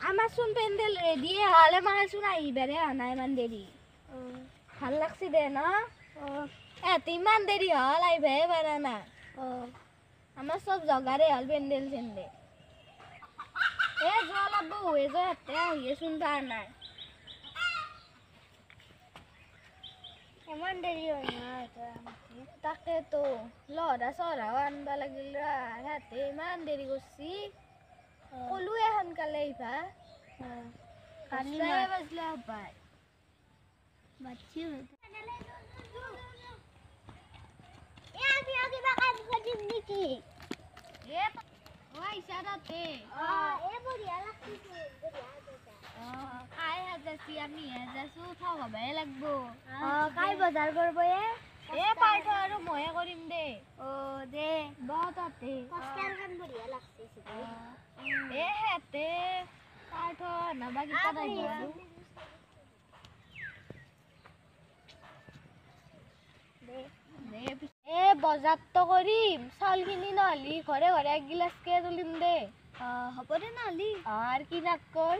আমার শুন পেন্ডেল রেডি হলে মানে শুন আইবারে আনা ইমান দেরি ভাল লাগছে দে না এত ইমান দেরি হল আইবে পারে না আমার সব জগারে হল পেন্ডেল চেন্দে এ জল আব্বু এ যে আইয়ে শুনতে আর নাই এমন দেরি হয় না তাকে তো লড়া চড়াও আনবা লাগিল হাতে ইমান দেরি করছি কলুৱে সোনকালে আহিবা বাজলে হবাই বাচ্ছি আমি যাইছো উঠাও হবাই লাগবো কাই বজাৰ কৰব এ পাৰ্থ আৰু ময়ে কৰিম দে দে তাতে বঢ়িয়া লাগছে এ হেতে পাৰ্থ নাবা কিটা আহিব এ বজাৰটো কৰিম চাউলখিনি নহলি ঘৰে ঘৰে এক গিলাচকে তুলিম দে হ'ব দে নহলি আৰু কি নাককৈ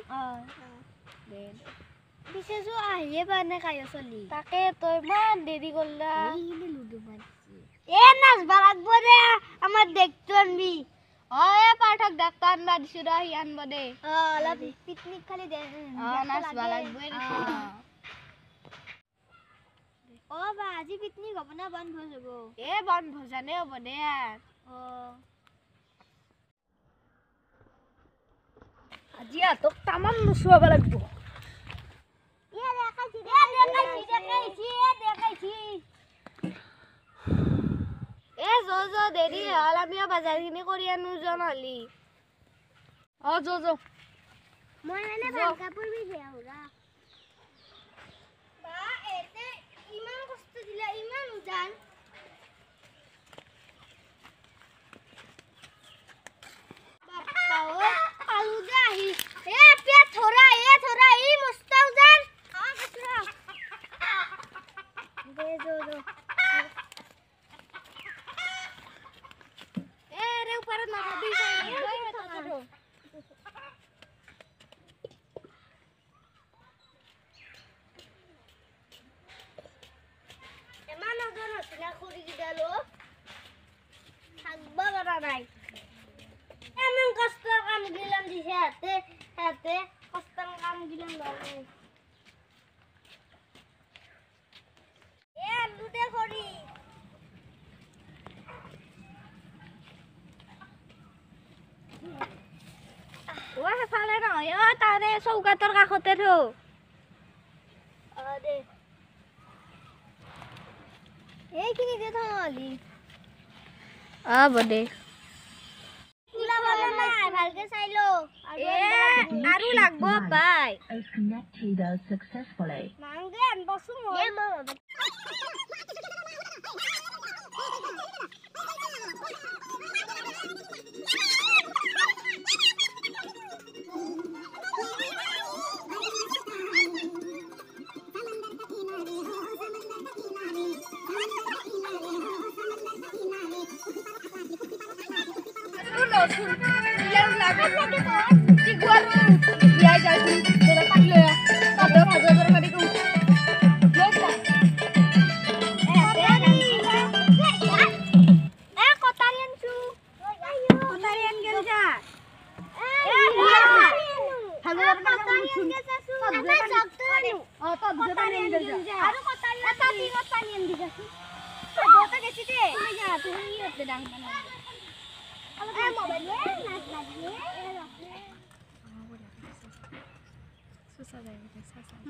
দে পিছেছো আহিয়ে পা নে কাইও চলি তাকে তই ইমান দেৰি কৰলা এ নাচবা লাগব দে আমাৰ দেখটো আনবি এ পাৰ্থক দেখটো আনবা দিছো ৰ সি আনব দে অলপ পিকনিক খালি দে নাচবা লাগব বা আজি পিকনিক হ'ব না বনভোজ হ'ব এ বনভোজানে হ'ব দে আজি আতক তামান নুচুৱাব লাগব দেৰি হল আমি বাজাৰ খিনি কৰি আনো নহলি মই মানে ভাল কাপোৰ পিন্ধি আহো ৰা বা এতে ইমান কষ্ট দিলা ইমান উজান বাপ্পা ও আলু দে আহি এ পেট থৰা ই মস্ত উজান দে ফালে নহয় তাৰে চৌকাটোৰ কাষতে থ দে এইখিনিতে থলি বদে ভালকে চাই লো আৰু লাগব পাই মাংগে আনবছো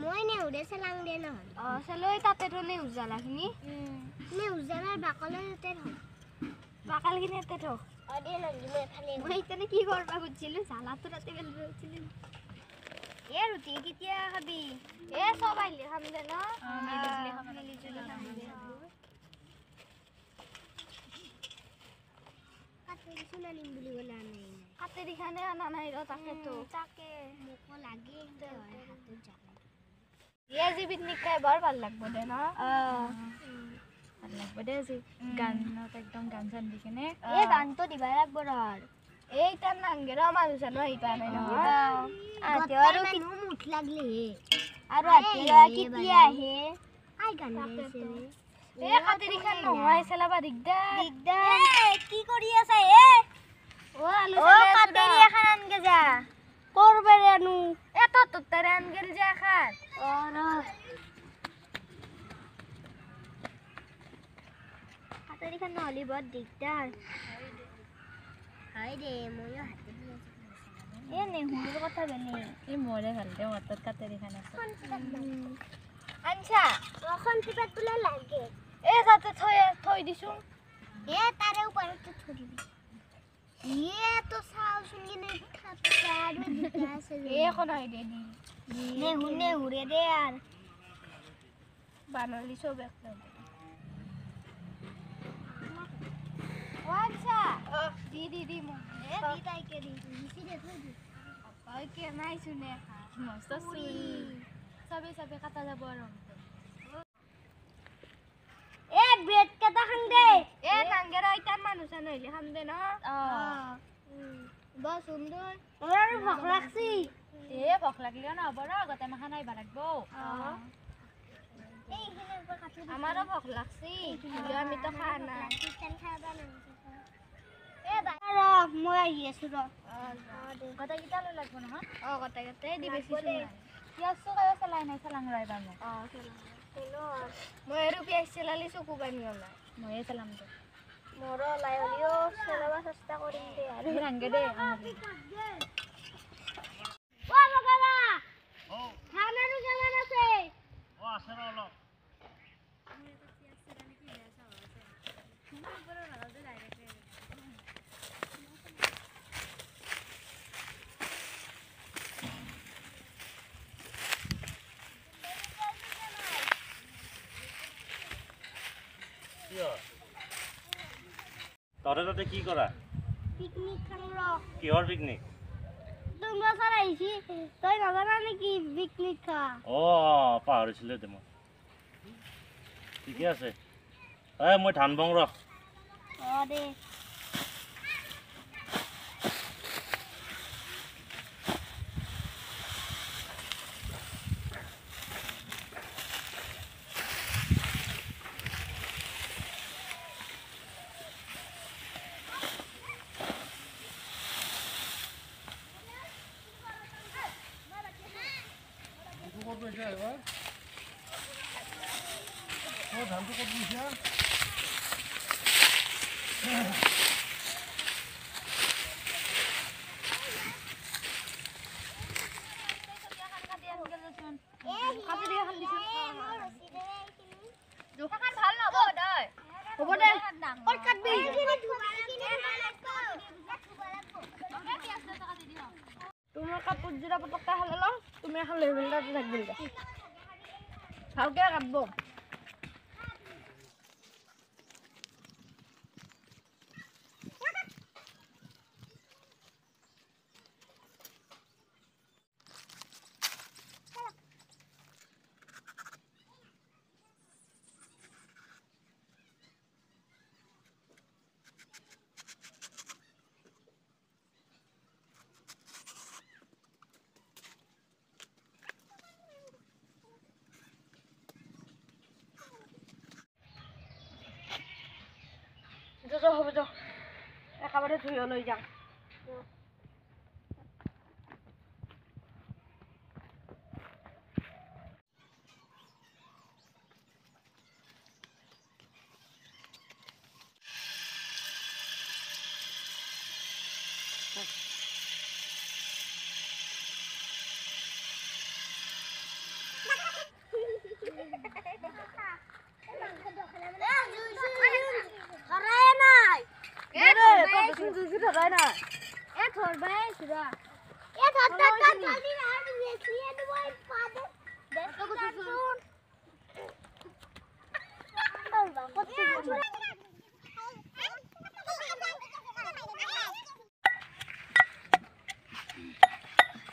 মই নেউৰে চেলাং দে নহল চেলৈ তাতে তো নেউজালাখিনি নেউজালাৰ বাকলতে থ বাকলখিনি এতে থ দে নগিলে খালি মই ইতনে কি কৰবা খুজিছিলো জালাটো তাতে বেল ৰৈছিলি এ ৰুটি কেতিয়া খাবি এ সব আইলে খাম দে ন মিলিজলি খাম মিলিজলি খাম দে কাটেৰি চুলা নিম বুলি গলা নাই কাটেৰি খানে আনা নাই ৰ তাকে তো তাকে মোক লাগি দে হাতত জালা ये जी पिकनिक का बार ভাল লাগব দে না ভাল লাগব দে जी গান না একদম গান জান দিকেনে এ গান তো দিবা লাগব র এইটা নাংগেৰা মানুহ জানো আহি পা নাই নহয় আতে আৰু কি মুঠ লাগলি আৰু আতে কেতিয়া আহে আই গানে এ কাটেৰি খান নহয় চলাবা দিগদাৰ কি কৰি আছে এ ও আলু কাটেৰি খান আনগে যা কৰবাৰে আনু এত ততৰে আনগে যা খান অৰ কাটেৰি খান নহলি বহুত দিগদাৰ হাই দে ময়ো হাতে দি আছো এ নেহুৰ কথা বেনি ই মৰে ভাল দে মতত কাটেৰি খান আছে আনছা এখন টিপত তুলে লাগে এ যাতে থৈ দিছো এ তাৰে ওপৰত থৈ দিবি ये तो साल सुनगी नहीं खत्तार में दिखा से ए कोन आइ दे दी ने हुरे दे यार बानली सब एक वांसा दी मो ए दी ताई के दी इसी दे थोड़ी दी ओय के नाइ सुने मस्त सुई सबे कथा जा बरम ए ब्रेड केटा खान दे ए नांगेरा इतान मानुस नइले खान दे न बहुत सुंदर और भख लागसी ए भख लागलियो न बड गते मा खानाइ बालागबो ए हिने ऊपर काटु আমারও ভখ লাগছি কিন্তু আমি তো খানা চিকেন খাবা না এ দাঁড়া মই আহি আছো ৰ গতে কিটা লৈ লাগব নহয় গতে দি বেছি শুন কিয়াসো কায় চলাই নাই চলাং ৰাইবা মই মই আৰু পিয়াজ চলালি চকু বানি ওলাই ময়ে চলাম দে মোৰ লাই হলিও চলাবা চেষ্টা কৰিম দে আৰু ৰাংগে দে ও বগালা ও খানাৰু কেমন আছে ও আছে ৰ অলপ তরে তাতে কি করা পিকনিক খান র কিহর পিকনিক তোমরা সারা আইছি তুই না জানা নাকি পিকনিক খা ও পাহৰিছিলে দে মই ঠিকে আছে মই ধান বং ৰ দে কাপোৰ জোৰা পটকটা খালে ল তুমি এখন লৈ পেলাই তাতে থাকবি ভালকে কাটব হ'ব যা একেবাৰে ধুই লৈ যাম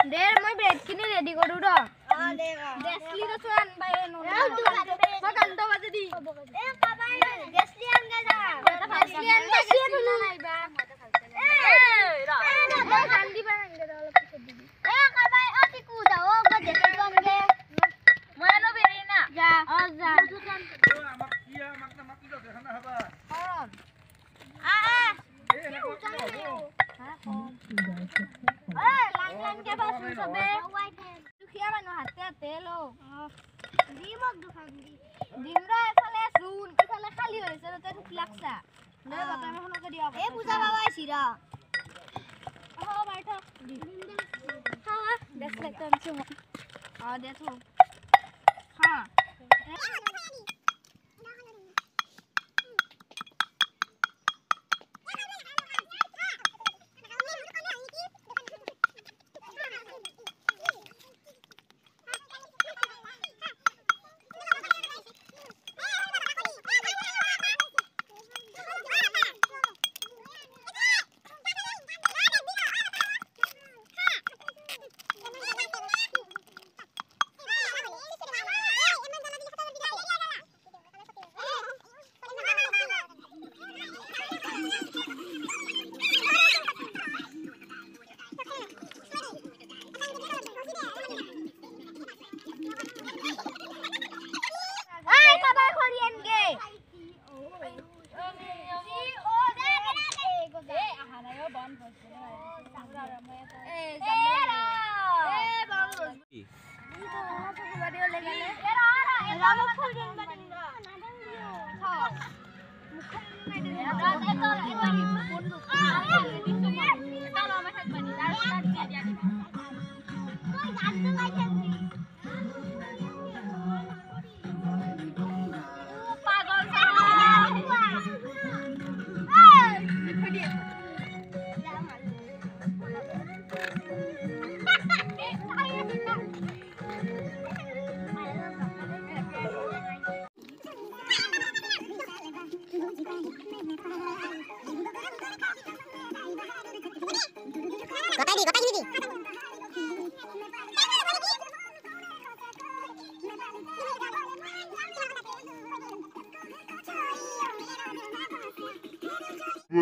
देर मैं ब्रेड किनी रेडी करू रो गैसली तो सुन बाय नो मगन तो बजे दी ए काबाय गैसली आन जा गैसली आन जा नहीं बा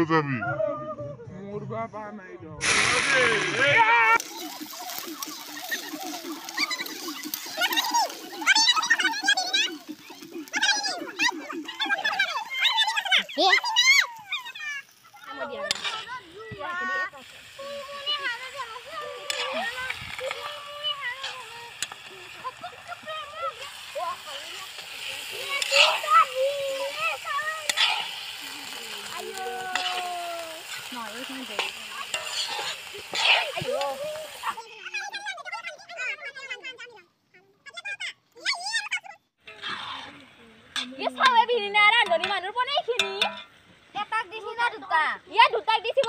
যাবি মোর বাবা নাই দ ये सावे भिनी ना रांधनी मानुर पण এইখিনি এটাক দিছি না দুটা ইয়া দুটাক দিছি